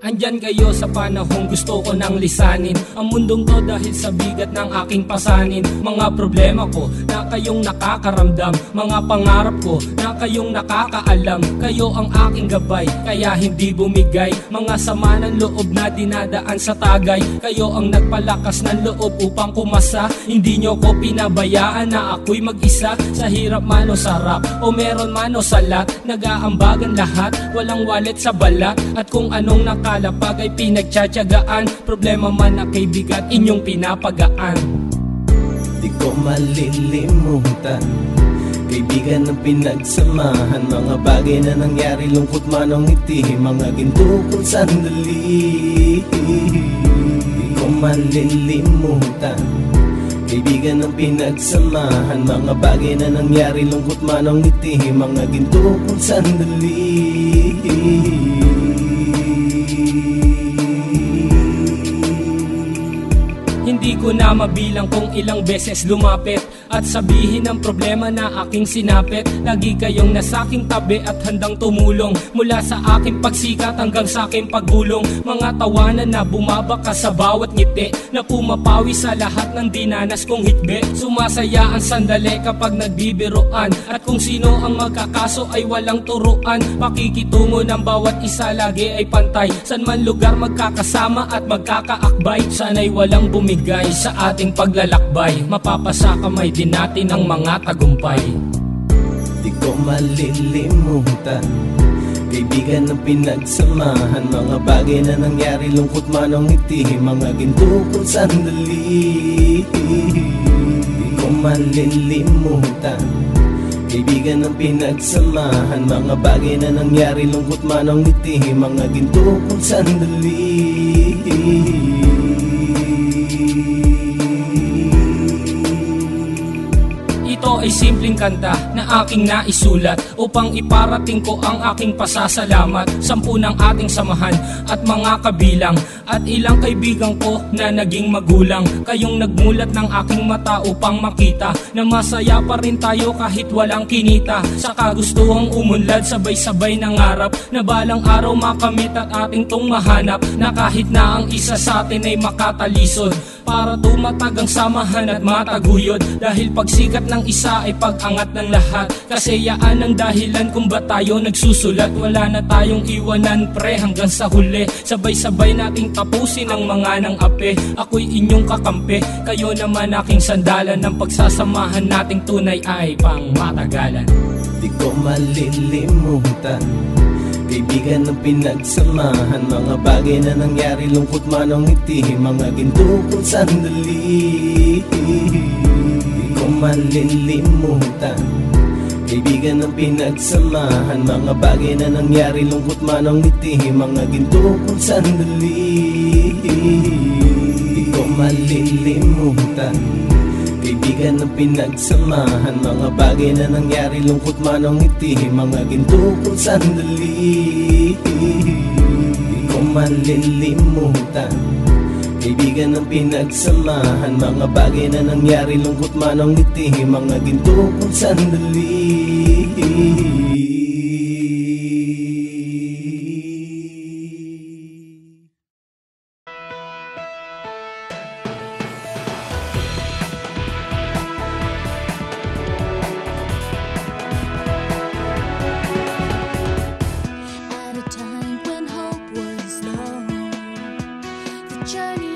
Andyan kayo sa panahong gusto ko nang lisanin ang mundong to dahil sa bigat ng aking pasanin. Mga problema ko na kayong nakakaramdam, mga pangarap ko na kayong nakakaalam. Kayo ang aking gabay, kaya hindi bumigay. Mga sama ng loob na dinadaan sa tagay, kayo ang nagpalakas ng loob upang kumasa. Hindi nyo ko pinabayaan na ako'y mag-isa. Sa hirap man o sarap, o meron man o salat, nag-aambagan lahat, walang wallet sa balat. At kung anong nakalapag ay pinagtsatsagaan, problema man na kay bigat, inyong pinapagaan. Di ko malilimutan, kaibigan ng pinagsamahan, mga bagay na nangyari, lungkot man o ngiti, mga ginto kong sandali. Di ko malilimutan, kaibigan ng pinagsamahan, mga bagay na nangyari, lungkot man o ngiti, mga ginto kong sandali. Hindi ko na mabilang kung ilang beses lumapit at sabihin ang problema na aking sinapit. Lagi kayong nasa aking tabi at handang tumulong, mula sa aking pagsikat hanggang sa aking paggulong. Mga tawanan na bumabaka sa bawat ngiti, na pumapawi sa lahat ng dinanas kong hitbe. Sumasaya ang sandali kapag nagbibiroan, at kung sino ang magkakaso ay walang turuan. Pakikitungo ng bawat isa lagi ay pantay, san man lugar magkakasama at magkakaakbay. Sana'y walang bumigay sa ating paglalakbay, mapapasa kamay din natin ang mga tagumpay. Di ko malilimutan, kaibigan ng pinagsamahan, mga bagay na nangyari, lungkot man o ngiti, mga ginto kong sandali. Di ko malilimutan, kaibigan ng pinagsamahan, mga bagay na nangyari, lungkot man o ngiti, mga ginto kong sandali. Ito ay simpleng kanta na aking naisulat upang iparating ko ang aking pasasalamat. 10 ng ating samahan at mga kabilang, at ilang kaibigan ko na naging magulang. Kayong nagmulat ng aking mata upang makita na masaya pa rin tayo kahit walang kinita. Sa kagustuhang umunlad, sabay-sabay nangarap na balang araw makamit at ating tong mahanap, na kahit na ang isa sa atin ay makatalisod, para tumatag ang samahan at mataguyod. Dahil pagsikat ng isa ay pag-angat ng lahat, kasi yaan ang dahilan kung ba't tayo nagsusulat. Wala na tayong iwanan pre hanggang sa huli, sabay-sabay nating tapusin ang mga nang ape. Ako'y inyong kakampi, kayo naman aking sandalan, ng pagsasamahan nating tunay ay pang matagalan. Di ko malilimutan, kaibigan ng pinagsamahan, mga bagay na nangyari, lungkot man o ngiti, mga ginto kong sandali. Di ko malilimutan, kaibigan ng pinagsamahan, mga bagay na nangyari, lungkot man o ngiti, mga ginto kong sandali. Di ko malilimutan, kaibigan ng pinagsamahan, mga bagay na nangyari, lungkot man o ngiti, mga ginto kong sandali. Di ko malilimutan, kaibigan ng pinagsamahan, mga bagay na nangyari, lungkot man o ngiti, mga ginto kong sandali. At a time when hope was low, the journey